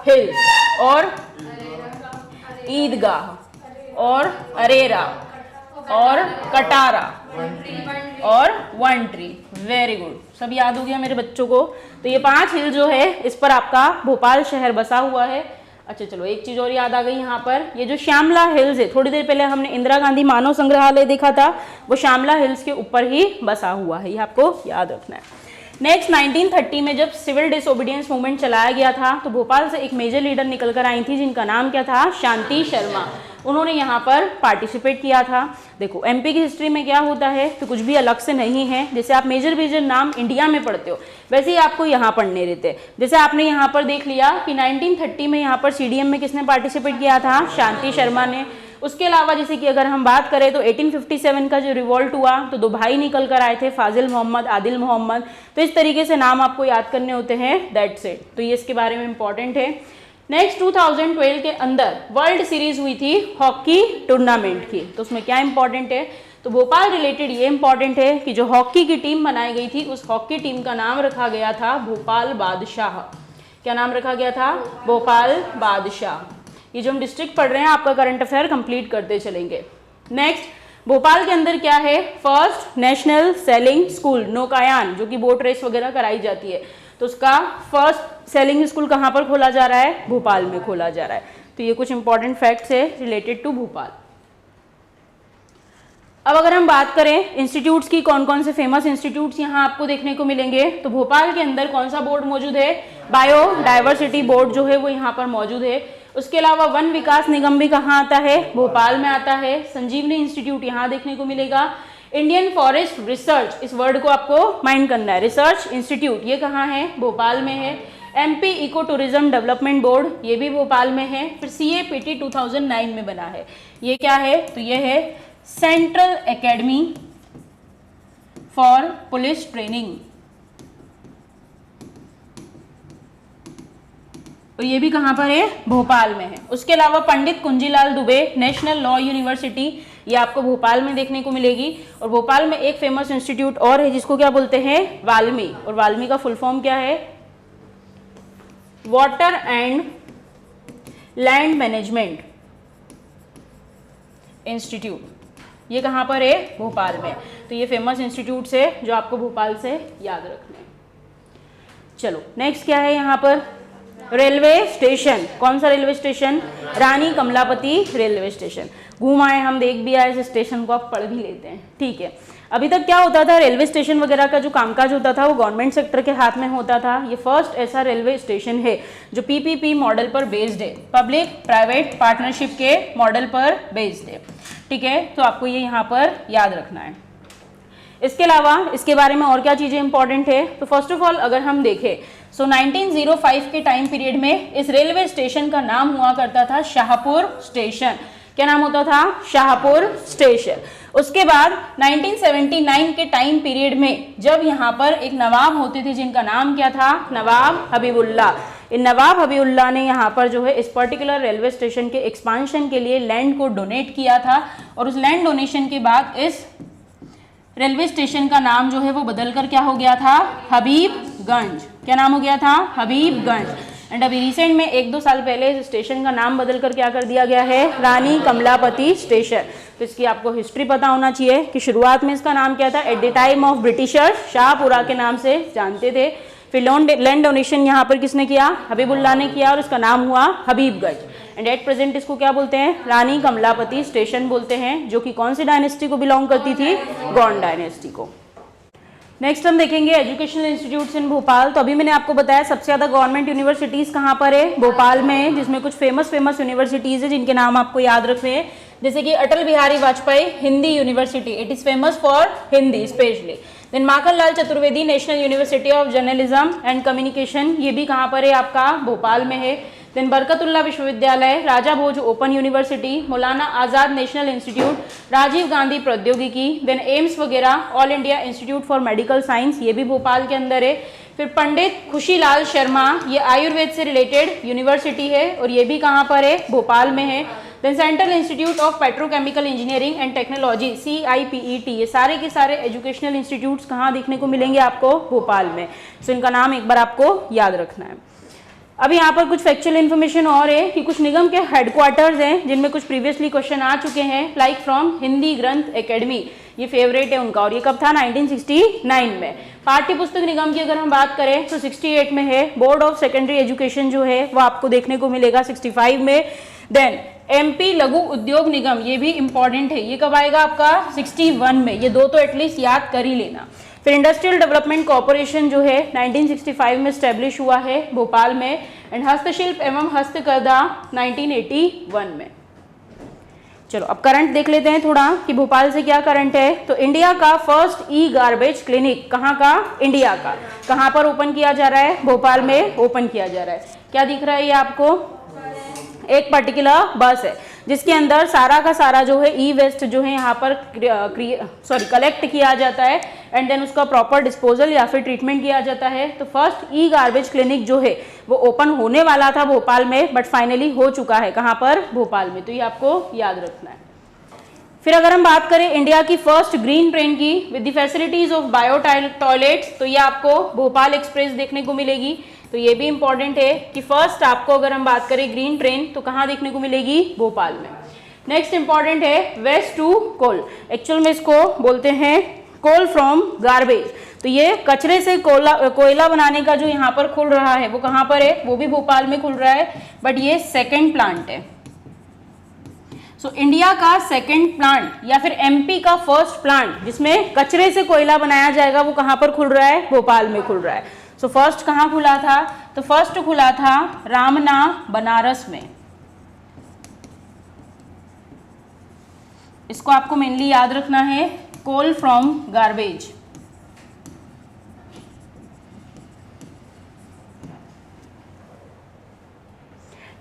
हिल्स और ईदगाह और अरेरा और कटारा और वन ट्री। वेरी गुड, सब याद हो गया मेरे बच्चों को। तो ये 5 हिल जो है इस पर आपका भोपाल शहर बसा हुआ है। अच्छा चलो एक चीज़ और याद आ गई यहाँ पर, ये जो श्यामला हिल्स है, थोड़ी देर पहले हमने इंदिरा गांधी मानव संग्रहालय देखा था, वो श्यामला हिल्स के ऊपर ही बसा हुआ है, ये आपको याद रखना है। नेक्स्ट 1930 में जब सिविल डिसोबीडियंस मूवमेंट चलाया गया था तो भोपाल से एक मेजर लीडर निकल कर आई थी जिनका नाम क्या था, शांति शर्मा। उन्होंने यहाँ पर पार्टिसिपेट किया था। देखो एमपी की हिस्ट्री में क्या होता है तो कुछ भी अलग से नहीं है, जैसे आप मेजर मेजर नाम इंडिया में पढ़ते हो वैसे ही आपको यहाँ पढ़ने रहते हैं। जैसे आपने यहाँ पर देख लिया कि 1930 में यहाँ पर सीडीएम में किसने पार्टिसिपेट किया था, शांति शर्मा ने। उसके अलावा जैसे कि अगर हम बात करें तो 1857 का जो रिवॉल्ट हुआ तो दो भाई निकल कर आए थे, फाजिल मोहम्मद, आदिल मोहम्मद। तो इस तरीके से नाम आपको याद करने होते हैं, दैट्स इट। तो ये इसके बारे में इंपॉर्टेंट है। नेक्स्ट 2012 के अंदर वर्ल्ड सीरीज हुई थी हॉकी टूर्नामेंट की, तो उसमें क्या इंपॉर्टेंट है तो भोपाल रिलेटेड ये इंपॉर्टेंट है कि जो हॉकी की टीम बनाई गई थी उस हॉकी टीम का नाम रखा गया था भोपाल बादशाह। क्या नाम रखा गया था, भोपाल बादशाह। ये जो हम डिस्ट्रिक्ट पढ़ रहे हैं आपका करंट अफेयर कंप्लीट करते चलेंगे। नेक्स्ट भोपाल के अंदर क्या है, फर्स्ट नेशनल सेलिंग स्कूल नौकायान, जो कि बोट रेस वगैरह कराई जाती है, तो उसका फर्स्ट सेलिंग स्कूल कहाँ पर खोला जा रहा है, भोपाल में खोला जा रहा है। तो ये कुछ इंपॉर्टेंट फैक्ट्स है रिलेटेड टू भोपाल। अब अगर हम बात करें इंस्टीट्यूट्स की, कौन कौन से फेमस इंस्टीट्यूट्स यहाँ आपको देखने को मिलेंगे, तो भोपाल के अंदर कौन सा बोर्ड मौजूद है, बायोडाइवर्सिटी बोर्ड जो है वो यहाँ पर मौजूद है। उसके अलावा वन विकास निगम भी कहाँ आता है, भोपाल में आता है। संजीवनी इंस्टीट्यूट यहाँ देखने को मिलेगा। इंडियन फॉरेस्ट रिसर्च, इस वर्ड को आपको माइंड करना है, रिसर्च इंस्टीट्यूट, ये कहाँ है, भोपाल में है। MP eco tourism development board, ये भी भोपाल में है। फिर CAPT 2009 में बना है, ये क्या है, तो ये है central academy for police training, और ये भी कहाँ पर है, भोपाल में है। उसके अलावा Pandit Kunjilal Dubey national law university, ये आपको भोपाल में देखने को मिलेगी। और भोपाल में एक फेमस इंस्टीट्यूट और है जिसको क्या बोलते हैं, वाल्मी, और वाल्मी का फुल फॉर्म क्या है, water and land management institute, ये कहाँ पर है, भोपाल में। तो ये फेमस इंस्टीट्यूट्स है जो आपको भोपाल से याद रखने हैं। चलो नेक्स्ट क्या है यहाँ पर, रेलवे स्टेशन। कौन सा रेलवे स्टेशन, रानी कमलापति रेलवे स्टेशन। घूम आए हम, देख भी आए, इस स्टेशन को आप पढ़ भी लेते हैं, ठीक है। अभी तक क्या होता था, रेलवे स्टेशन वगैरह का जो कामकाज होता था वो गवर्नमेंट सेक्टर के हाथ में होता था। ये फर्स्ट ऐसा रेलवे स्टेशन है जो PPP मॉडल पर बेस्ड है, पब्लिक प्राइवेट पार्टनरशिप के मॉडल पर बेस्ड है, ठीक है। तो आपको ये यहाँ पर याद रखना है। इसके अलावा इसके बारे में और क्या चीज़ें इंपॉर्टेंट है, तो फर्स्ट ऑफ ऑल अगर हम देखें 1905 के टाइम पीरियड में इस रेलवे स्टेशन का नाम हुआ करता था शाहपुर स्टेशन। क्या नाम होता था, शाहपुर स्टेशन। उसके बाद 1979 के टाइम पीरियड में जब यहाँ पर एक नवाब होते थे जिनका नाम क्या था, नवाब हबीबुल्ला। इन नवाब हबीबुल्ला ने यहाँ पर जो है इस पर्टिकुलर रेलवे स्टेशन के एक्सपांशन के लिए लैंड को डोनेट किया था, और उस लैंड डोनेशन के बाद इस रेलवे स्टेशन का नाम जो है वो बदलकर क्या हो गया था, हबीबगंज। क्या नाम हो गया था, हबीबगंज। एंड अभी रिसेंट में 1-2 साल पहले इस स्टेशन का नाम बदलकर क्या कर दिया गया है, रानी कमलापति स्टेशन। तो इसकी आपको हिस्ट्री पता होना चाहिए कि शुरुआत में इसका नाम क्या था, at the time of Britishers Shahpura के नाम से जानते थे। फिर लैंड डोनेशन यहाँ पर किसने किया, हबीबुल्ला ने किया, और इसका नाम हुआ हबीबगंज। एंड एट प्रेजेंट इसको क्या बोलते हैं, रानी कमलापति स्टेशन बोलते हैं, जो कि कौन सी डायनेस्टी को बिलोंग करती थी, गौंड डायनेस्टी को। नेक्स्ट हम देखेंगे एजुकेशनल इंस्टीट्यूट्स इन भोपाल। तो अभी मैंने आपको बताया सबसे ज़्यादा गवर्नमेंट यूनिवर्सिटीज़ कहाँ पर है, भोपाल में है, जिसमें कुछ फेमस यूनिवर्सिटीज़ है जिनके नाम आपको याद रखने हैं। जैसे कि Atal Bihari Vajpayee Hindi university, it is famous for Hindi specially. Then Makhanlal Chaturvedi national university of journalism and communication, ये भी कहाँ पर है, आपका भोपाल में है। देन बरकतुल्ला विश्वविद्यालय, राजा भोज ओपन यूनिवर्सिटी, मौलाना आज़ाद नेशनल इंस्टीट्यूट, राजीव गांधी प्रौद्योगिकी, देन एम्स वगैरह, all India institute for medical science, ये भी भोपाल के अंदर है। फिर पंडित खुशीलाल शर्मा, ये आयुर्वेद से रिलेटेड यूनिवर्सिटी है, और ये भी कहाँ पर है, भोपाल में है। Then central institute of petrochemical engineering and technology CIPET, ये सारे के सारे एजुकेशनल इंस्टीट्यूट्स कहाँ देखने को मिलेंगे आपको, भोपाल में। सो इनका नाम एक बार आपको याद रखना है। अब यहाँ पर कुछ फैक्चुअल इन्फॉर्मेशन और है कि कुछ निगम के हेडक्वार्टर्स हैं जिनमें कुछ प्रीवियसली क्वेश्चन आ चुके हैं, लाइक फ्रॉम हिंदी ग्रंथ एकेडमी, ये फेवरेट है उनका, और ये कब था, 1969 में। पाठ्य पुस्तक निगम की अगर हम बात करें तो 68 में है। बोर्ड ऑफ सेकेंडरी एजुकेशन जो है वो आपको देखने को मिलेगा 65 में। देन एमपी लघु उद्योग निगम, ये भी इंपॉर्टेंट है, ये कब आएगा आपका 61 में, ये दो तो एटलीस्ट याद कर ही लेना। फिर इंडस्ट्रियल डेवलपमेंट कॉर्पोरेशन जो है 1965 में स्टैब्लिश हुआ है भोपाल में, एंड हस्तशिल्प एवं हस्तकला 1981 में। चलो अब करंट देख लेते हैं थोड़ा कि भोपाल से क्या करंट है। तो इंडिया का फर्स्ट ई गार्बेज क्लिनिक, कहाँ का, इंडिया का, कहाँ पर ओपन किया जा रहा है, भोपाल में ओपन किया जा रहा है। क्या दिख रहा है ये आपको, एक पर्टिकुलर बस है जिसके अंदर सारा का सारा जो है ई वेस्ट जो है यहाँ पर कलेक्ट किया जाता है एंड देन उसका प्रॉपर डिस्पोजल या फिर ट्रीटमेंट किया जाता है। तो फर्स्ट ई गार्बेज क्लिनिक जो है वो ओपन होने वाला था भोपाल में, बट फाइनली हो चुका है, कहाँ पर, भोपाल में। तो ये आपको याद रखना है। फिर अगर हम बात करें इंडिया की फर्स्ट ग्रीन ट्रेन की with the facilities of bio toilets, तो ये आपको भोपाल एक्सप्रेस देखने को मिलेगी। तो ये भी इंपॉर्टेंट है कि फर्स्ट आपको अगर हम बात करें ग्रीन ट्रेन तो कहाँ देखने को मिलेगी, भोपाल में। नेक्स्ट इंपॉर्टेंट है वेस्ट टू कोल, एक्चुअल में इसको बोलते हैं कोल फ्रॉम गार्बेज। तो ये कचरे से कोयला बनाने का जो यहाँ पर खुल रहा है वो कहाँ पर है, वो भी भोपाल में खुल रहा है, बट ये सेकेंड प्लांट है। सो इंडिया का सेकेंड प्लांट या फिर एमपी का फर्स्ट प्लांट जिसमें कचरे से कोयला बनाया जाएगा वो कहाँ पर खुल रहा है, भोपाल में खुल रहा है। सो फर्स्ट कहाँ खुला था, तो फर्स्ट खुला था रामना, बनारस में। इसको आपको मेनली याद रखना है, कोल फ्रॉम गार्बेज।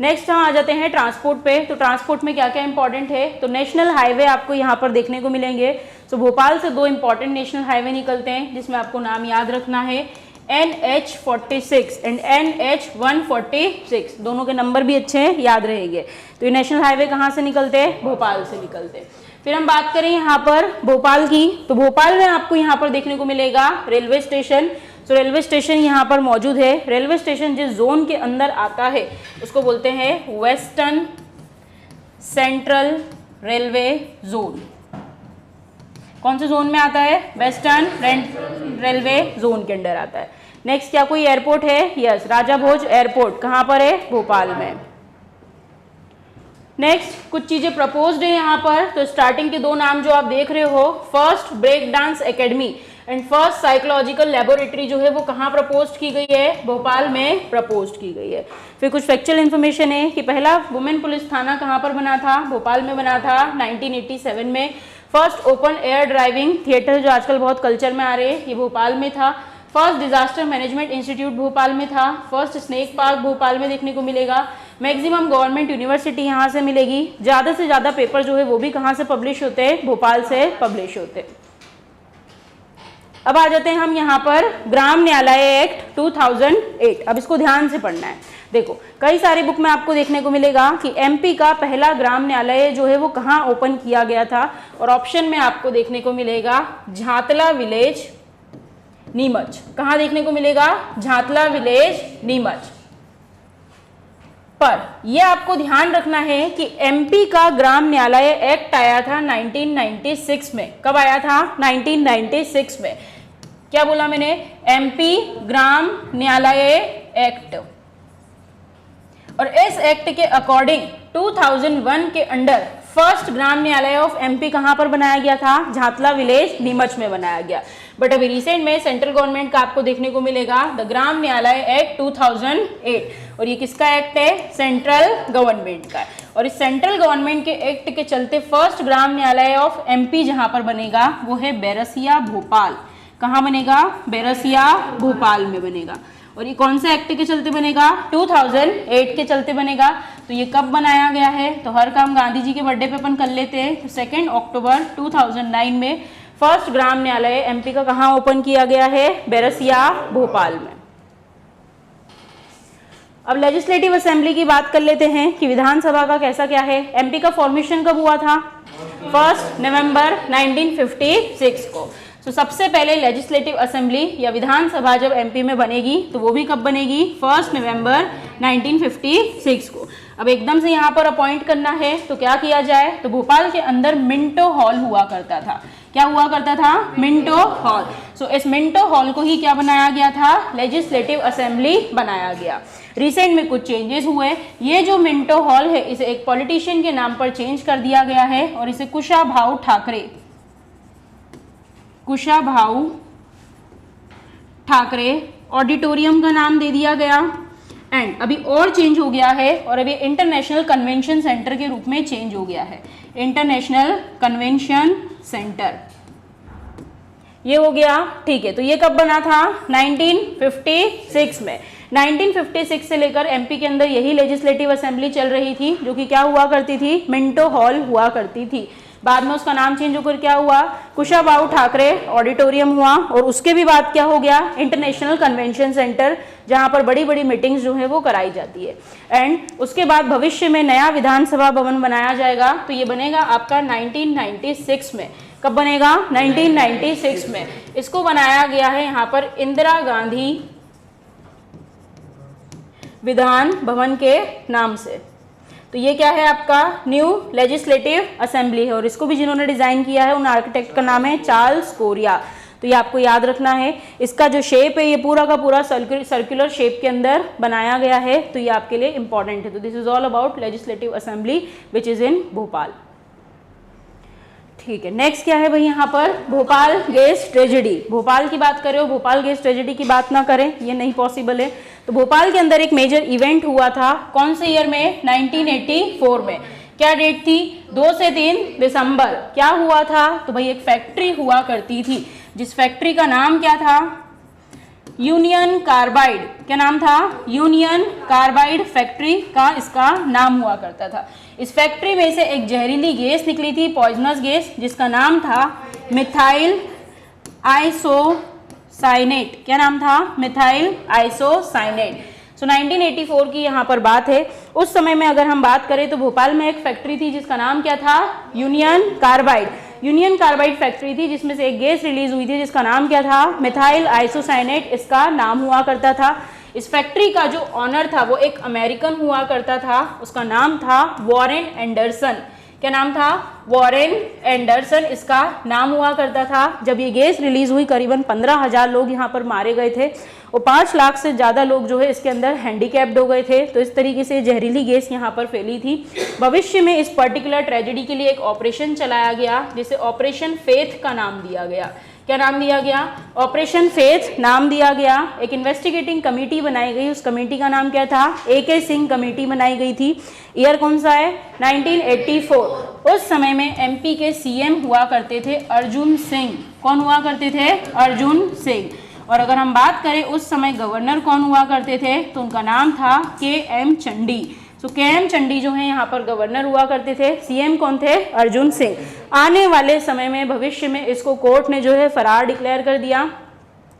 नेक्स्ट हम आ जाते हैं ट्रांसपोर्ट पे। तो ट्रांसपोर्ट में क्या क्या इंपॉर्टेंट है, तो नेशनल हाईवे आपको यहाँ पर देखने को मिलेंगे। तो भोपाल से दो इंपॉर्टेंट नेशनल हाईवे निकलते हैं जिसमें आपको नाम याद रखना है, NH46 एंड NH146, दोनों के नंबर भी अच्छे हैं, याद रहेंगे। तो ये नेशनल हाईवे कहाँ से निकलते हैं, भोपाल से निकलते हैं। फिर हम बात करें यहाँ पर भोपाल की, तो भोपाल में आपको यहाँ पर देखने को मिलेगा रेलवे स्टेशन। तो रेलवे स्टेशन यहाँ पर मौजूद है। रेलवे स्टेशन जिस जोन के अंदर आता है उसको बोलते हैं वेस्टर्न सेंट्रल रेलवे जोन। कौन से जोन में आता है, वेस्टर्न रेलवे जोन के अंदर आता है। नेक्स्ट क्या कोई एयरपोर्ट है, यस, राजा भोज एयरपोर्ट, कहाँ पर है, भोपाल में। नेक्स्ट कुछ चीजें प्रपोज्ड है यहाँ पर। तो स्टार्टिंग के दो नाम जो आप देख रहे हो, first break dance academy and first psychological laboratory जो है वो कहाँ प्रपोज की गई है, भोपाल में प्रपोज की गई है। फिर कुछ फैक्चुअल इन्फॉर्मेशन है कि पहला वुमेन पुलिस थाना कहाँ पर बना था, भोपाल में बना था 1987 में। First open air driving theatre जो आजकल बहुत कल्चर में आ रहे हैं, ये भोपाल में था। First disaster management institute Bhopal में था। फर्स्ट स्नेक पार्क भोपाल में देखने को मिलेगा। मैक्सिमम गवर्नमेंट यूनिवर्सिटी यहाँ से मिलेगी। ज़्यादा से ज़्यादा पेपर जो है वो भी कहाँ से पब्लिश होते हैं, भोपाल से पब्लिश होते हैं। अब आ जाते हैं हम यहाँ पर ग्राम न्यायालय एक्ट 2008। अब इसको ध्यान से पढ़ना है। देखो कई सारी बुक में आपको देखने को मिलेगा कि एमपी का पहला ग्राम न्यायालय जो है वो कहाँ ओपन किया गया था, और ऑप्शन में आपको देखने को मिलेगा झातला विलेज, नीमच। कहाँ देखने को मिलेगा, झातला विलेज, नीमच। पर यह आपको ध्यान रखना है कि एमपी का ग्राम न्यायालय एक्ट आया था 1996 में। कब आया था, 1996 में। क्या बोला मैंने, एमपी ग्राम न्यायालय एक्ट। और इस एक्ट के अकॉर्डिंग 2001 के अंडर फर्स्ट ग्राम न्यायालय ऑफ एमपी कहां पर बनाया गया था, झातला विलेज, नीमच में बनाया गया। बट अभी रिसेंट में सेंट्रल गवर्नमेंट का आपको देखने को मिलेगा द ग्राम न्यायालय एक्ट 2008। और ये किसका एक्ट है, सेंट्रल गवर्नमेंट का। और इस सेंट्रल गवर्नमेंट के एक्ट के चलते फर्स्ट ग्राम न्यायालय ऑफ एमपी जहां पर बनेगा वो है बैरसिया, भोपाल। कहाँ बनेगा, बैरसिया, भोपाल में बनेगा। और ये कौन से एक्ट के चलते बनेगा, 2008 के चलते बनेगा। तो ये कब बनाया गया है, तो हर काम गांधी जी के बर्थडे पे अपन कर लेते हैं। तो 2 अक्टूबर 2009 में फर्स्ट ग्राम न्यायालय एमपी का कहाँ ओपन किया गया है, बैरसिया, भोपाल में। अब लेजिस्लेटिव असेंबली की बात कर लेते हैं कि विधानसभा का कैसा क्या है। एमपी का फॉर्मेशन कब हुआ था, 1 नवंबर 1956 को। तो सबसे पहले लेजिस्लेटिव असेंबली या विधानसभा जब एमपी में बनेगी तो वो भी कब बनेगी, 1 नवंबर 1956 को। अब एकदम से यहाँ पर अपॉइंट करना है तो क्या किया जाए, तो भोपाल के अंदर मिंटो हॉल हुआ करता था। क्या हुआ करता था? Minto hall. सो इस मिंटो हॉल को ही क्या बनाया गया था? लेजिस्लेटिव असेंबली बनाया गया। रिसेंट में कुछ चेंजेस हुए। ये जो मिंटो हॉल है इसे एक पॉलिटिशियन के नाम पर चेंज कर दिया गया है और इसे कुशाभाऊ ठाकरे ऑडिटोरियम का नाम दे दिया गया। एंड अभी और चेंज हो गया है और अभी इंटरनेशनल कन्वेंशन सेंटर के रूप में चेंज हो गया है। इंटरनेशनल कन्वेंशन सेंटर ये हो गया। ठीक है, तो ये कब बना था? 1956 में। 1956 से लेकर एमपी के अंदर यही लेजिस्लेटिव असेंबली चल रही थी, जो कि क्या हुआ करती थी? मिंटो हॉल हुआ करती थी। बाद में उसका नाम चेंज होकर क्या हुआ? कुशाभाऊ ठाकरे ऑडिटोरियम हुआ। और उसके भी बाद क्या हो गया? इंटरनेशनल कन्वेंशन सेंटर, जहां पर बड़ी बड़ी मीटिंग्स जो है वो कराई जाती है। एंड उसके बाद भविष्य में नया विधानसभा भवन बनाया जाएगा, तो ये बनेगा आपका 1996 में। कब बनेगा? 1996 में। इसको बनाया गया है यहाँ पर इंदिरा गांधी विधान भवन के नाम से। तो ये क्या है? आपका न्यू लेजिस्लेटिव असेंबली है और इसको भी जिन्होंने डिजाइन किया है उन आर्किटेक्ट का नाम है चार्ल्स कोरिया। तो ये आपको याद रखना है। इसका जो शेप है ये पूरा का पूरा सर्कुलर शेप के अंदर बनाया गया है, तो ये आपके लिए इंपॉर्टेंट है। तो this is all about legislative assembly which is in Bhopal. ठीक है, नेक्स्ट क्या है भाई? यहाँ पर भोपाल गैस ट्रेजेडी। भोपाल की बात करें, भोपाल गैस ट्रेजेडी की बात ना करें ये नहीं पॉसिबल है। तो भोपाल के अंदर एक मेजर इवेंट हुआ था। कौन से ईयर में? 1984 में। क्या डेट थी? 2 से 3 दिसंबर। क्या हुआ था? तो भाई एक फैक्ट्री हुआ करती थी, जिस फैक्ट्री का नाम क्या था? Union carbide. क्या नाम था? यूनियन कार्बाइड फैक्ट्री का इसका नाम हुआ करता था। इस फैक्ट्री में से एक जहरीली गैस निकली थी, पॉइजनस गैस, जिसका नाम था मिथाइल आइसोसाइनेट। क्या नाम था? Methyl isocyanate. सो 1984 की यहाँ पर बात है। उस समय में अगर हम बात करें तो भोपाल में एक फैक्ट्री थी जिसका नाम क्या था? Union carbide. Union carbide factory थी जिसमें से एक गैस रिलीज हुई थी जिसका नाम क्या था? मिथाइल आइसोसाइनेट इसका नाम हुआ करता था। इस फैक्ट्री का जो ऑनर था वो एक अमेरिकन हुआ करता था, उसका नाम था वॉरेन एंडरसन। क्या नाम था? वॉरेन एंडरसन इसका नाम हुआ करता था। जब ये गैस रिलीज हुई करीबन 15,000 लोग यहाँ पर मारे गए थे और 5 लाख से ज़्यादा लोग जो है इसके अंदर हैंडीकैप्ड हो गए थे। तो इस तरीके से जहरीली गैस यहाँ पर फैली थी। भविष्य में इस पर्टिकुलर ट्रेजेडी के लिए एक ऑपरेशन चलाया गया जिसे ऑपरेशन फेथ का नाम दिया गया। क्या नाम दिया गया? ऑपरेशन फेथ नाम दिया गया। एक इन्वेस्टिगेटिंग कमेटी बनाई गई, उस कमेटी का नाम क्या था? AK सिंह कमेटी बनाई गई थी। ईयर कौन सा है? 1984। उस समय में MP के CM हुआ करते थे अर्जुन सिंह। कौन हुआ करते थे? अर्जुन सिंह। और अगर हम बात करें उस समय गवर्नर कौन हुआ करते थे, तो उनका नाम था KM चंडी। तो KM चंडी जो है यहाँ पर गवर्नर हुआ करते थे। CM कौन थे? अर्जुन सिंह। आने वाले समय में भविष्य में इसको कोर्ट ने जो है फरार डिक्लेयर कर दिया,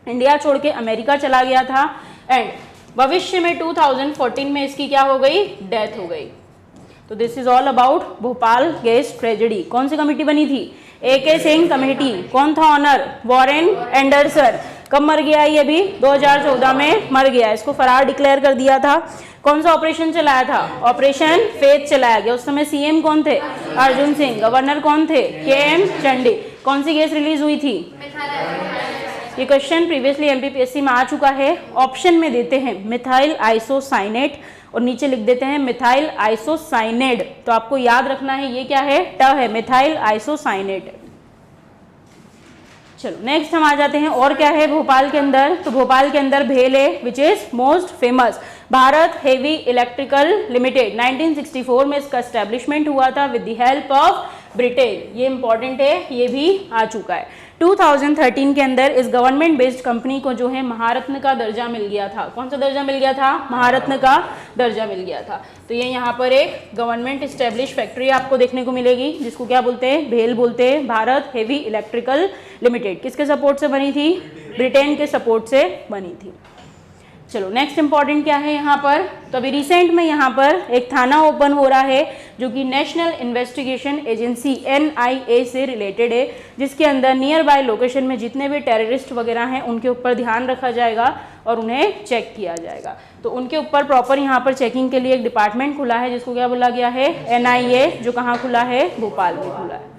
इंडिया छोड़ के अमेरिका चला गया था। एंड भविष्य में 2014 में इसकी क्या हो गई? डेथ हो गई। तो this is all about Bhopal gas tragedy. कौन सी कमेटी बनी थी? AK Singh committee. कौन था ऑनर? Warren Anderson. कब मर गया ये? भी 2014 में मर गया। इसको फरार डिक्लेयर कर दिया था। कौन सा ऑपरेशन चलाया था? ऑपरेशन फेथ चलाया गया। उस समय CM कौन थे? अर्जुन सिंह। गवर्नर कौन थे? KM चंडी। कौन सी गैस रिलीज हुई थी? ये क्वेश्चन प्रीवियसली MPPSC में आ चुका है। ऑप्शन में देते हैं मिथाइल आइसोसाइनेट और नीचे लिख देते हैं मिथाइल आइसोसाइनेड। तो आपको याद रखना है ये क्या है? ट है, मिथाइल आइसोसाइनेट। चलो नेक्स्ट हम आ जाते हैं। और क्या है भोपाल के अंदर? तो भोपाल के अंदर भेल है which is most famous. Bharat heavy electrical limited 1964 में इसका एस्टेब्लिशमेंट हुआ था with the help of Britain. ये इंपॉर्टेंट है, ये भी आ चुका है। 2013 के अंदर इस गवर्नमेंट बेस्ड कंपनी को जो है महारत्न का दर्जा मिल गया था। कौन सा दर्जा मिल गया था? महारत्न का दर्जा मिल गया था। तो ये यहाँ पर एक गवर्नमेंट इस्टेब्लिश फैक्ट्री आपको देखने को मिलेगी जिसको क्या बोलते हैं? भेल बोलते हैं। भारत हेवी इलेक्ट्रिकल लिमिटेड किसके सपोर्ट से बनी थी? ब्रिटेन के सपोर्ट से बनी थी। चलो नेक्स्ट इंपॉर्टेंट क्या है यहाँ पर? तो अभी रिसेंट में यहाँ पर एक थाना ओपन हो रहा है जो कि नेशनल इन्वेस्टिगेशन एजेंसी NIA से रिलेटेड है, जिसके अंदर नियर बाय लोकेशन में जितने भी टेररिस्ट वगैरह हैं उनके ऊपर ध्यान रखा जाएगा और उन्हें चेक किया जाएगा। तो उनके ऊपर प्रॉपर यहाँ पर चेकिंग के लिए एक डिपार्टमेंट खुला है जिसको क्या बोला गया है, NIA, जो कहाँ खुला है, भोपाल में खुला है।